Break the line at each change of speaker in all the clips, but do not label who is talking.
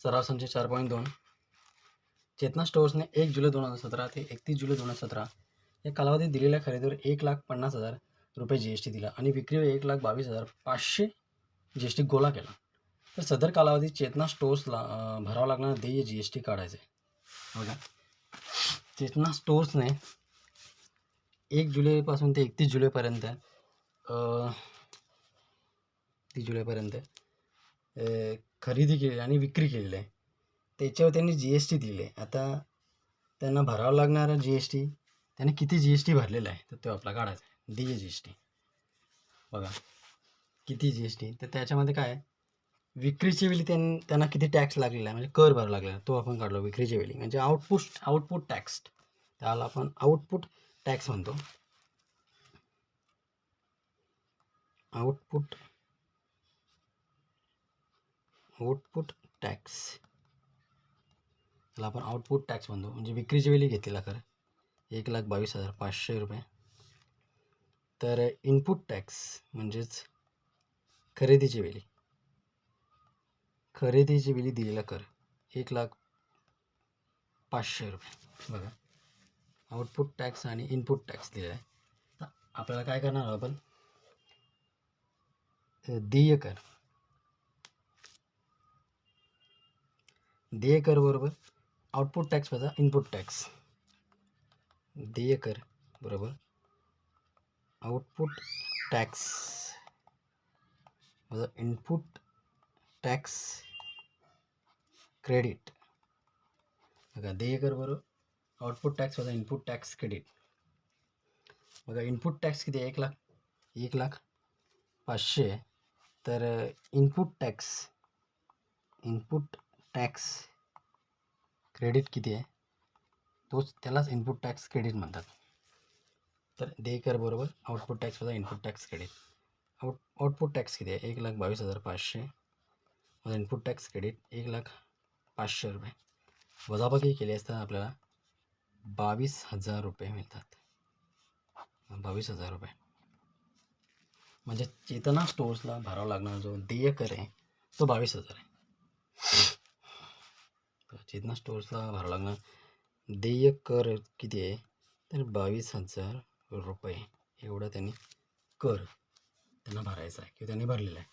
सराव संच 4.2 चेतना स्टोर्सने 1 जुलै 2017 ते 31 जुलै 2017 या कालावधीत दिलेल्या खरेदीवर 1,50,000 रुपये GST दिला आणि विक्रीवर 1,22,500 GST गोळा केला. तर सदर कालावधीत चेतना स्टोर्सला भरावं लागणारं देय GST काढायचं आहे. बघा, चेतना स्टोर्सने 1 जुलैपासून ते 31 जुलैपर्यंत 30 जुलैपर्यंत खरेदी केली आणि विक्री केलेली आहे. त्याच्यावर त्यांनी GST दिले. आता त्यांना भरावं लागणारं GST, त्याने किती GST भरलेला आहे तर तो आपला काढायचा आहे. देय GST बघा किती GST, तर त्याच्यामध्ये काय आहे, विक्रीच्या वेळी त्यांना किती टॅक्स लागलेला आहे म्हणजे कर भरावा लागलेला तो आपण काढलो विक्रीच्या वेळी, म्हणजे आउटपुट टॅक्स, त्याला आपण आउटपुट टॅक्स म्हणतो. आउटपुट टॅक्स, त्याला आपण आउटपुट टॅक्स म्हणतो, म्हणजे विक्रीच्या वेळी घेतलेला कर 1,22,500 रुपये. तर इनपुट टॅक्स म्हणजेच खरेदीच्या वेळी दिलेला कर 1,05,000 रुपये. बघा, आउटपुट टॅक्स आणि इनपुट टॅक्स दिलेला आहे. तर आपल्याला काय करणार आहोत आपण, देय कर बरोबर आउटपुट टॅक्स वजा इनपुट टॅक्स. देय कर बरोबर आउटपुट टॅक्स वजा इनपुट टॅक्स क्रेडिट. बघा, देय कर बरोबर आउटपुट टॅक्स वजा इनपुट टॅक्स क्रेडिट. बघा, इनपुट टॅक्स किती आहे, 1,05,000. तर इनपुट टॅक्स क्रेडिट किती आहे, त्यालाच इनपुट टॅक्स क्रेडिट म्हणतात. तर देय कर बरोबर आउटपुट टॅक्स वजा input tax credit. Output tax किती आहे, 1,22,500 वजा इनपुट टॅक्स क्रेडिट 1,05,000 रुपये. वजाबाकी केली असता आपल्याला 22,000 रुपये मिळतात. 22,000 रुपये म्हणजे चेतना स्टोर्सला भरावा लागणारा जो देय कर आहे तो 22,000 आहे. चेतना स्टोर्सला भरावा लागणार देय कर किती आहे, तर 22,000 रुपये एवढा त्यांनी कर त्यांना भरायचा आहे किंवा त्यांनी भरलेला आहे.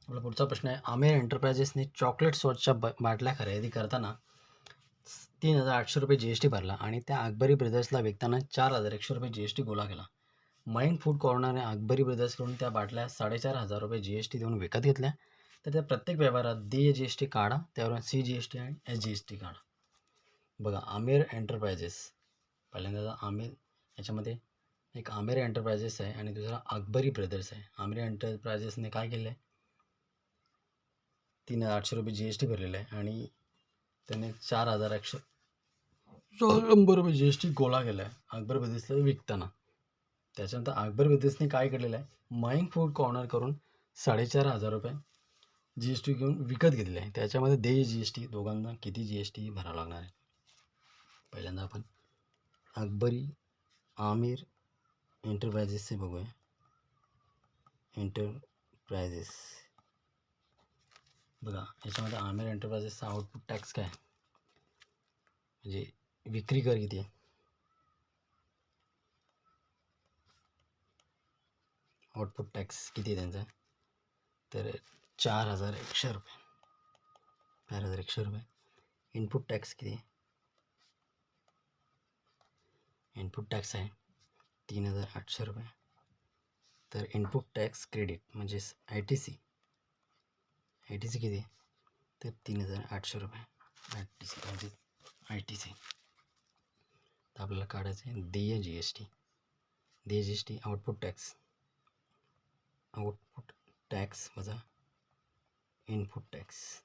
आपला पुढचा प्रश्न आहे, आमेर एंटरप्राइजेसने चॉकलेट सॉसच्या बाटल्या खरेदी करताना 3,800 रुपये GST भरला आणि त्या अकबरी ब्रदर्सला विकताना 4,100 रुपये GST गोळा केला. माइंड फूड कॉर्नरने अकबरी ब्रदर्सकडून त्या बाटल्या 4,500 रुपये GST देऊन विकत घेतल्या. तर त्या प्रत्येक व्यवहारात देय GST काढा, त्यावरून CGST आणि SGST काढा. बघा, आमेर एंटरप्राइजेस, पहिल्यांदा आमेर, याच्यामध्ये एक आमेर एंटरप्राइजेस आहे आणि दुसरा अकबरी ब्रदर्स आहे. आमेर एंटरप्राइजेसने काय केलं आहे, 3,800 रुपये GST भरलेलं आहे आणि त्याने 4,100 रुपये GST गोळा केला आहे अकबर ब्रदर्सला विकताना. त्याच्यानंतर अकबर ब्रदर्सने काय केलेलं आहे, माइंड फूड कॉर्नर करून 4,500 रुपये GST घेऊन विकत घेतलेलं आहे. त्याच्यामध्ये देय GST दोघांना किती GST भरावं लागणार आहे. पहिल्यांदा आपण आमेर एंटरप्राइजेसचे बघूया. एंटरप्राइजेस, बघा, याच्यामध्ये आमेर एंटरप्राइजेसचा आउटपुट टॅक्स काय म्हणजे विक्री कर किती आहे, आउटपुट टॅक्स किती आहे त्यांचा, तर 4,100 रुपये. 4,100 रुपये. इनपुट टॅक्स किती आहे, इनपुट टॅक्स आहे 3,800 रुपये. तर इनपुट टॅक्स क्रेडिट म्हणजेच ITC किती आहे, तर 3,800 रुपये. ITC तर आपल्याला काढायचं आहे देय GST. आउटपुट टॅक्स वजा इनपुट टॅक्स.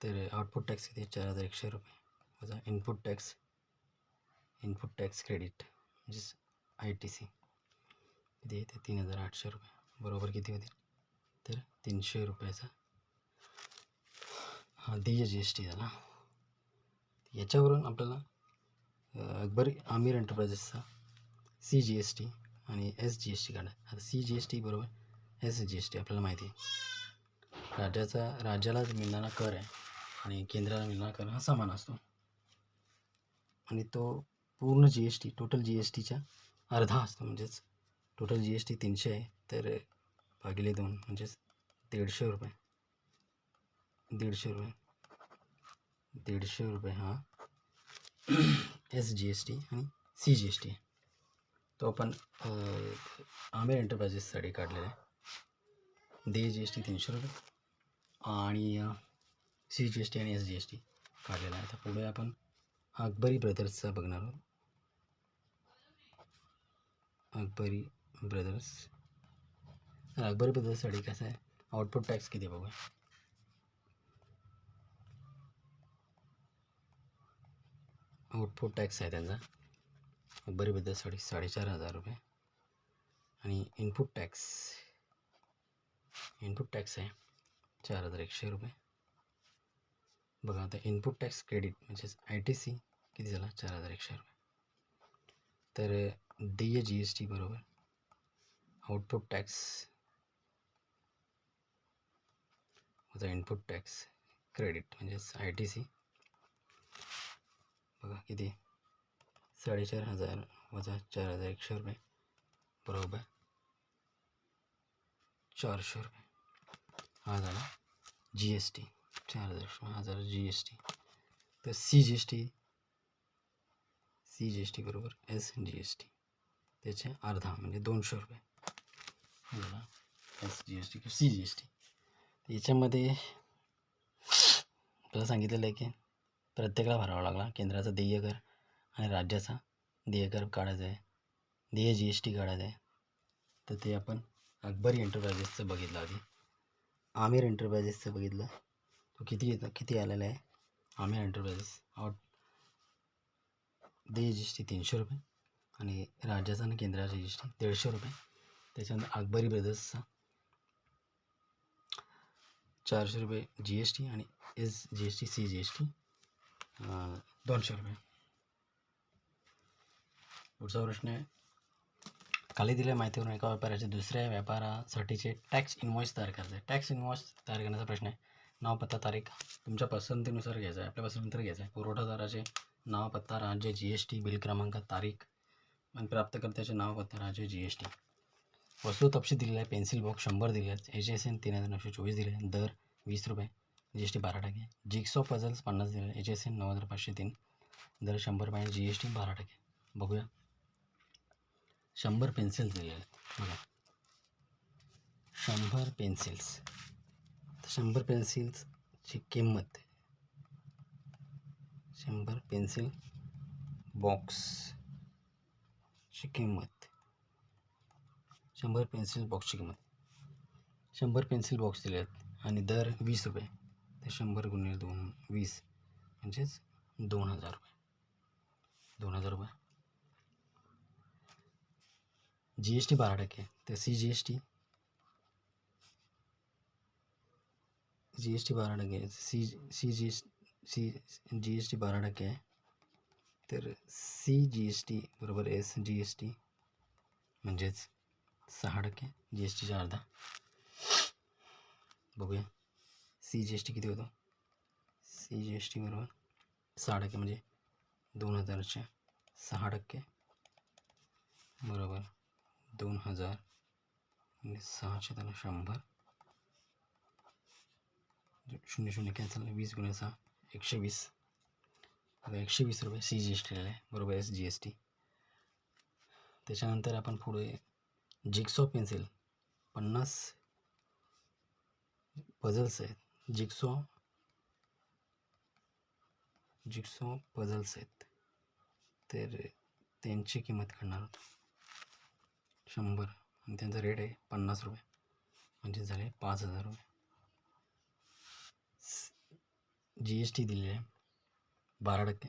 तर आउटपुट टॅक्स किती, 4,100 रुपये वजा इनपुट टॅक्स क्रेडिट म्हणजेच ITC किती आहे, ते 3,800 रुपये बरोबर किती होतील, तर 300 रुपयाचा हा देय GST झाला. याच्यावरून आपल्याला आमेर एंटरप्राइजेसचा CGST आणि SGST काढा. आता CGST बरोबर एस जी एस टी आपल्याला माहिती आहे राज्याला मिळणारा कर आहे आणि केंद्राला मिळणारा कर हा समान असतो आणि तो पूर्ण G S T total G S टीच्या अर्धा असतो. म्हणजेच टोटल जी एस टी 300 आहे तर भागिले 2 म्हणजेच 150 रुपये. 150 रुपये हा एस जी एस टी आणि सी जी एस टी तो आपण आमिर एंटरप्राइजेससाठी काढलेला आहे. दे जी एस टी 300 रुपये आणि सी जी एस टी आणि एस जी एस टी काढलेला आहे. आता पुढे आपण अकबरी ब्रदर्सचा बघणार आहोत. अकबरी ब्रदर्ससाठी कसं आहे आउटपुट टॅक्स किती बघूया. आउटपुट टॅक्स आहे त्यांचा अकबरी ब्रदर्ससाठी 4,500 रुपये आणि इनपुट टॅक्स आहे 4,100 रुपये. बघा आता इनपुट टॅक्स क्रेडिट म्हणजेच ITC किती झाला 4,100 रुपये. तर देय जी एस टी बरोबर आउटपुट टॅक्स वजा इनपुट टॅक्स क्रेडिट म्हणजेच ITC बघा किती 4,500 वजा 4,100 रुपये बरोबर 400 रुपये. हा झाला G S T 4,000 G S T. तर सी जी एस टी बरोबर एस जी एस टी त्याचे अर्धा म्हणजे 200 रुपये झाला एस जी एस टी किंवा सी जी एस टी. याच्यामध्ये आपल्याला सांगितलेलं आहे की प्रत्येकाला भरावा लागला केंद्राचा देय कर आणि राज्याचा देय कर काढायचा आहे, देय जी एस टी काढायचा आहे. तर ते आपण अकबरी एंटरप्राइजेसचं बघितलं आधी. आमिर एंटरप्राइजेसचं बघितलं तो किती आलेला आहे. आमिर एंटरप्राइजेस देय जी एस टी 300 रुपये आणि राज्याचा आणि केंद्राचा जी एस टी 150 रुपये. त्याच्यानंतर अकबरी ब्रदर्सचा 400 रुपये जी एस टी आणि S G S T C G S T 200 रुपये. पुढचा प्रश्न आहे खाली दिलेल्या माहितीवरून एका व्यापाऱ्याचे दुसऱ्या व्यापारासाठीचे टॅक्स इनवॉइस तयार करायचे. टॅक्स इनवॉइस तयार करण्याचा प्रश्न आहे. नाव, पत्ता, तारीख तुमच्या पसंतीनुसार घ्यायचा आहे, आपल्या पसंतीनुसार घ्यायचा आहे. पुरवठादाराचे नाव, पत्ता, राज्य, जी एस टी, बिल क्रमांक, तारीख आणि प्राप्तकर्त्याचे नाव, पत्ता, राज्य, जी एस टी. वस्तू तपशील दिलेला आहे. पेन्सिल बॉक्स 100 दिले आहेत. HSN 3,924 दिले आहे. दर 20 रुपये, G S T 12%. Jigsaw puzzles 50 दिले आहे. HSN 9,503 दर 100 रुपये, जी एस टी 12%. बघूया 100 पेन्सिल्स दिलेले आहेत. बघा 100 पेन्सिल्स. 100 पेन्सिल्सची किंमत 100 पेन्सिल बॉक्सची किंमत 100 पेन्सिल बॉक्सची किंमत 100 पेन्सिल बॉक्स दिले आहेत आणि दर 20 रुपये. ते 100 गुणिले 2 20 म्हणजेच 2,000 रुपये. 2,000 रुपये. G S T 12%. तर C G S T 12%. C G S T 12% आहे. तर सी जी एस टी बरोबर एस जी एस टी म्हणजेच 6% जी एस टीचा अर्धा. बघूया सी जी एस टी किती होतो. सी जी एस टी बरोबर 6% म्हणजे 2,000च्या 6% बरोबर 2,000 म्हणजे 600 त्याला 100 0 कॅन्सल 20 गुणिले 6 120. आता 120 रुपये सी जी एस टी आहे बरोबर एस जी एस टी. त्याच्यानंतर आपण पुढे जिक्सॉ पेन्सिल 50 पझल्स आहेत. जिक्सॉ पझल्स आहेत तर त्यांची किंमत काढणार आहोत 100 आणि त्यांचा रेट आहे 50 रुपये म्हणजे झाले 5,000 रुपये. जी एस टी दिलेली आहे 12%.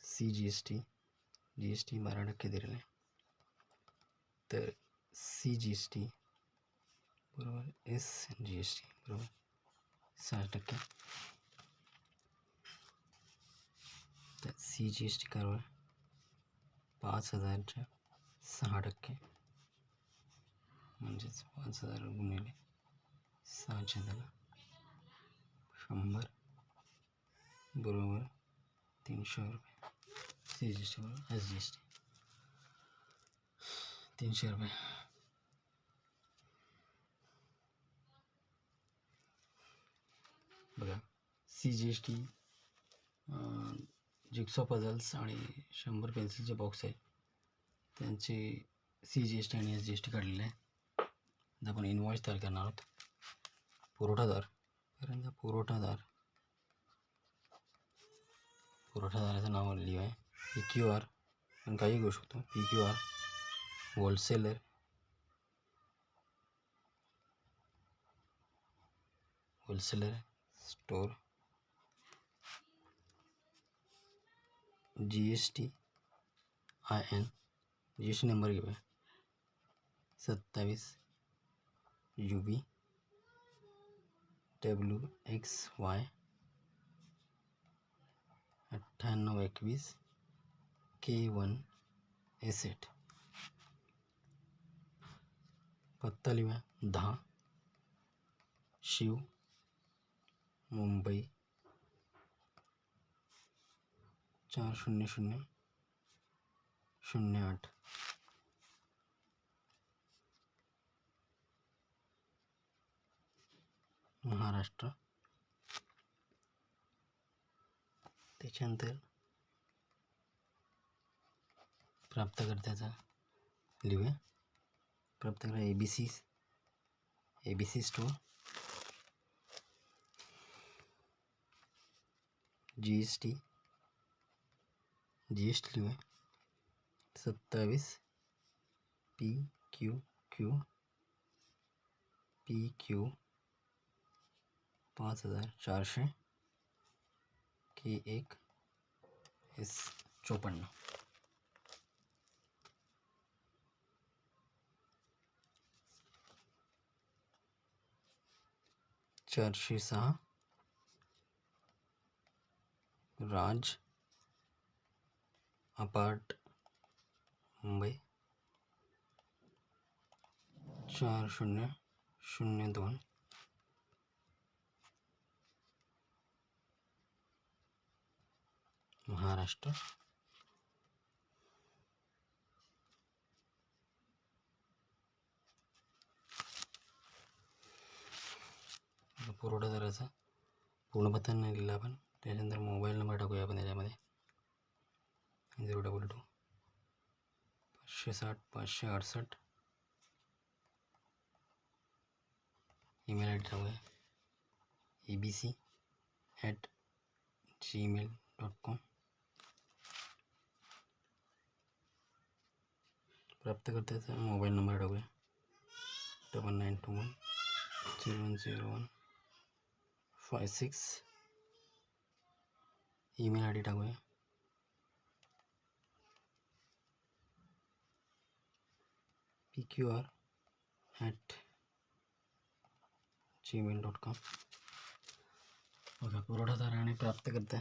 सी जी एस टी 12% दिलेलं आहे. तर सी जी एस टी बरोबर एस जी एस टी बरोबर 6%. तर सी जी एस टी बरोबर 5,000च्या 6% म्हणजेच 5,000 गुणिले 6च्या त्याला 100 बरोबर 300 रुपये. CGST बरोबर SGST 300 रुपये. बघा CGST जिक्सॉ पझल्स आणि 100 पेन्सिलचे बॉक्स आहे त्यांचे CGST आणि SGST काढलेले आहे. आता आपण इनवॉइस तयार करणार आहोत. पुरवठादाराचं नाव लिहू आहे. PQR आपण काही घेऊ शकतो. PQR wholesaler, store, GST IN GST number घेऊया 27 UB WXY 9821 K1 एसेट. पत्ता लिहूया 10 शिव मुंबई 40008. महाराष्ट्र. त्याच्यानंतर प्राप्तकर्त्याचा लिहूया. प्राप्तकर्ता ABC स्टोर. GST लिहूया 27 PQQ 5400 K1 S54. चारशे 6 राज अपार्ट मुंबई 4002 महाराष्ट्र. पुरवठादाराचा पूर्ण पत्ता नाही लिहिला आपण. त्याच्यानंतर मोबाईल नंबर टाकूया आपण त्याच्यामध्ये 022 560 568. ईमेल आय डी टाकूया abc@gmail.com. प्राप्तकर्त्याचा मोबाईल नंबर टाकूया 9921 010156. ईमेल आय डी टाकूया pqr@gmail.com. बघा पुरवठादार आणि प्राप्तकर्ता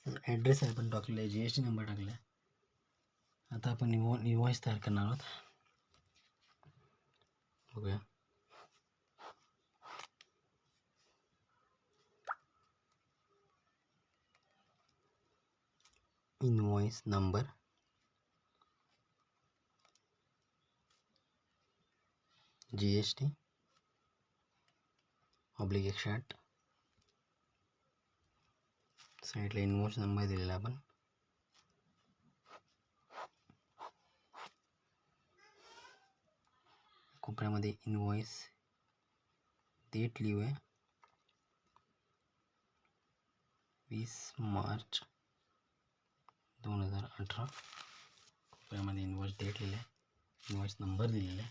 ॲड्रेस आहे आपण टाकलेला आहे. GST नंबर टाकला आहे. आता आपण इनवॉइस तयार करणार आहोत. बघूया इनवॉइस नंबर GST /108. साईडला इनवॉइस नंबर दिलेला आपण. कोपऱ्यामध्ये इनवॉइस डेट लिहूया 20 मार्च 2018. कोपऱ्यामध्ये इनवॉइस डेट लिहिलं आहे. इनवॉइस नंबर दिलेला आहे.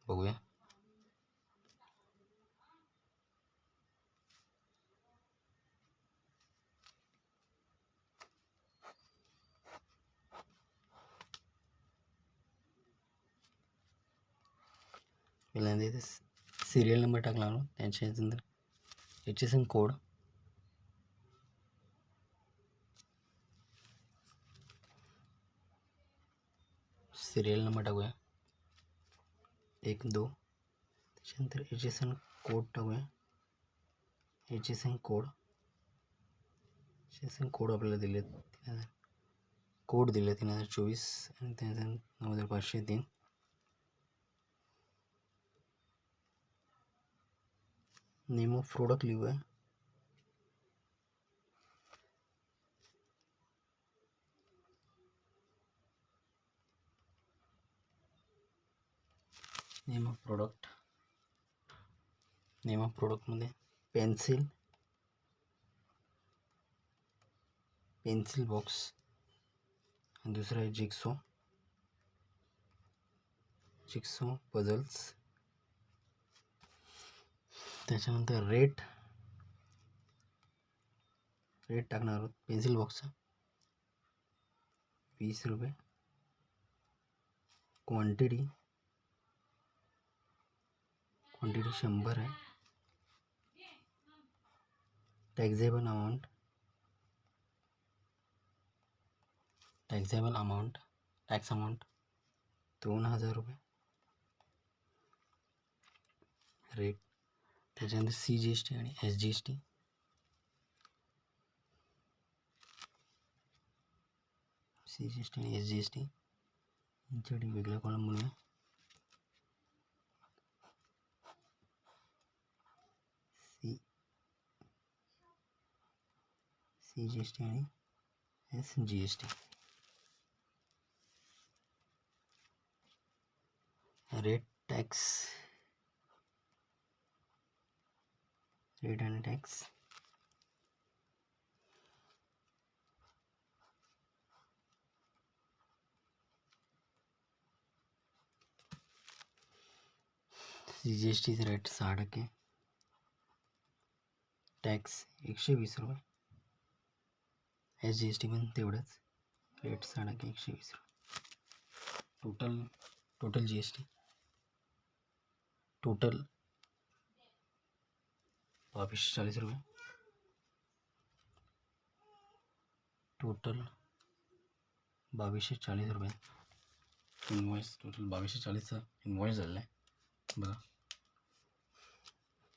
बघूया पहिल्यांदा इथे सिरियल नंबर टाकला ना, त्याच्यानंतर HSN कोड, सिरियल नंबर टाकूया 1 2, त्याच्यानंतर HSN कोड टाकूया, HSN कोड आपल्याला दिले 3000, कोड दिले 3024 आणि त्यानंतर 9503. नेम ऑफ प्रोडक्ट लिहूया, नेम ऑफ प्रोडक्टमध्ये पेन्सिल बॉक्स, आणि दुसरा आहे जिक्सो पझल्स. त्याच्यानंतर रेट टाकणार आहोत पेन्सिल बॉक्सचा 20 रुपये. क्वांटिटी 100 आहे. टॅक्सेबल अमाऊंट 2000 रुपये. रेट, त्याच्यानंतर CGST आणि SGST. आणि SGST यांच्यासाठी वेगळा कॉलम बनवूया. CGST आणि SGST. रेट आणि टॅक्स. CGSTचा रेट 6%, टॅक्स 120 रुपये, SGST पण तेवढंच, रेट 6%, 120 रुपये. टोटल GST टोटल 2240 रुपये. टोटल 2240 रुपये इन्व्हॉइस. टोटल 2240चा इन्व्हॉइस झालेला आहे बघा.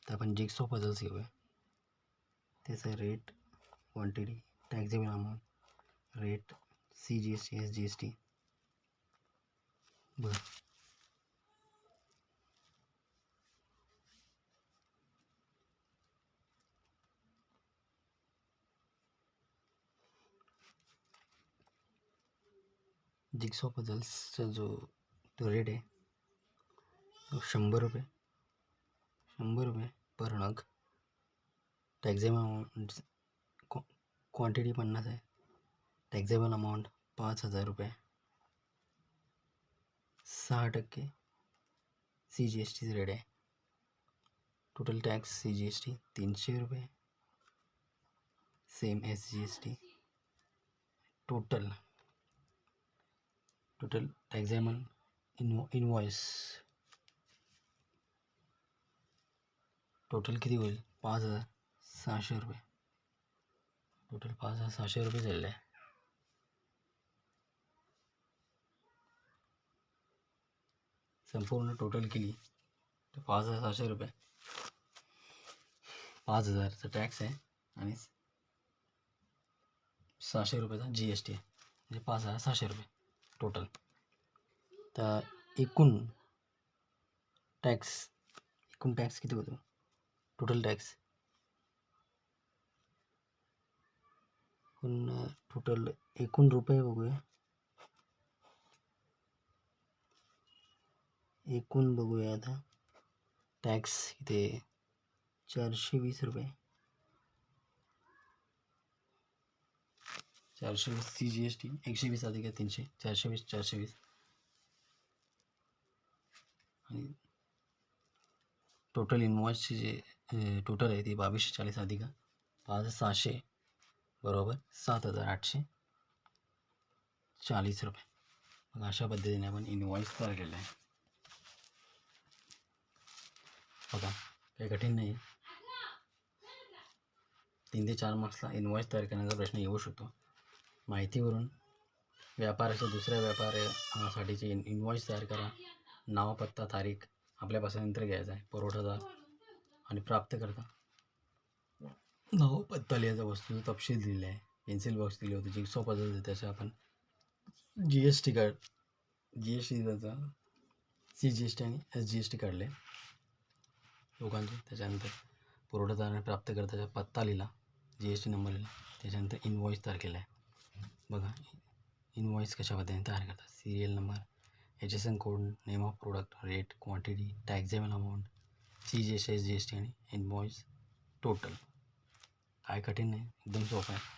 तर आपण जिक्सो पझल्स घेऊया. त्याचा rate, quantity, taxable amount, rate, CGST SGST बघा. जिक्सो पझल्सचा जो रेट आहे तो 100 रुपये पर नग. टॅक्सेबल अमाऊंट, क्वांटिटी 50 आहे. टॅक्सेबल अमाऊंट 5000 रुपये. 6% CGSTचा रेट आहे. टोटल टॅक्स CGST 300 रुपये, same SGST. Total taxable invoice total किती होईल? 5600 रुपये. टोटल 5600 रुपये झालेले आहे. संपूर्ण टोटल केली तर 5600 रुपये. 5000चा टॅक्स आहे आणि 600 रुपयाचा GST आहे, म्हणजे 5600 रुपये टोटल. तर एकूण टॅक्स किती होतो? टोटल टॅक्स एकूण रुपये बघूया. आता टॅक्स इथे 420 रुपये. 420 CGST 120 अधिक 300, 420 आणि टोटल इन्व्हॉइसची जे टोटल आहे ती 2240 अधिक 5600 बरोबर 7840 रुपये. मग अशा पद्धतीने आपण इन्व्हॉइस तयार केलेला आहे. बघा, काही कठीण नाही. 3 ते 4 मार्क्सला इनवॉइस तयार करण्याचा प्रश्न येऊ शकतो. माहितीवरून व्यापाराच्या दुसऱ्या व्यापारासाठीचे इनवॉइस तयार करा. नाव, पत्ता, तारीख आपल्यापासून नंतर घ्यायचा आहे. पुरवठादार आणि प्राप्तकर्ता, नाव, पत्ता लिहायचा, वस्तूचा तपशील दिलेला आहे. पेन्सिल बॉक्स दिली होती, जिक्सॉ पझल आहे, त्याचं आपण GST कार्ड, GST त्याचा CGST आणि SGST काढले लोकांचे. त्याच्यानंतर पुरवठादार आणि प्राप्तकर्त्याचा पत्ता लिहिला, GST नंबर लिहिला. त्याच्यानंतर इनवॉइस तयार केला आहे. बघा, इनवॉइस कशा पद्धतीने तयार करतात. Serial number, HSN code, name of product, rate, quantity, taxable amount, CGST, SGST आणि इनवॉइस टोटल. काय कठीण नाही, एकदम सोपं आहे.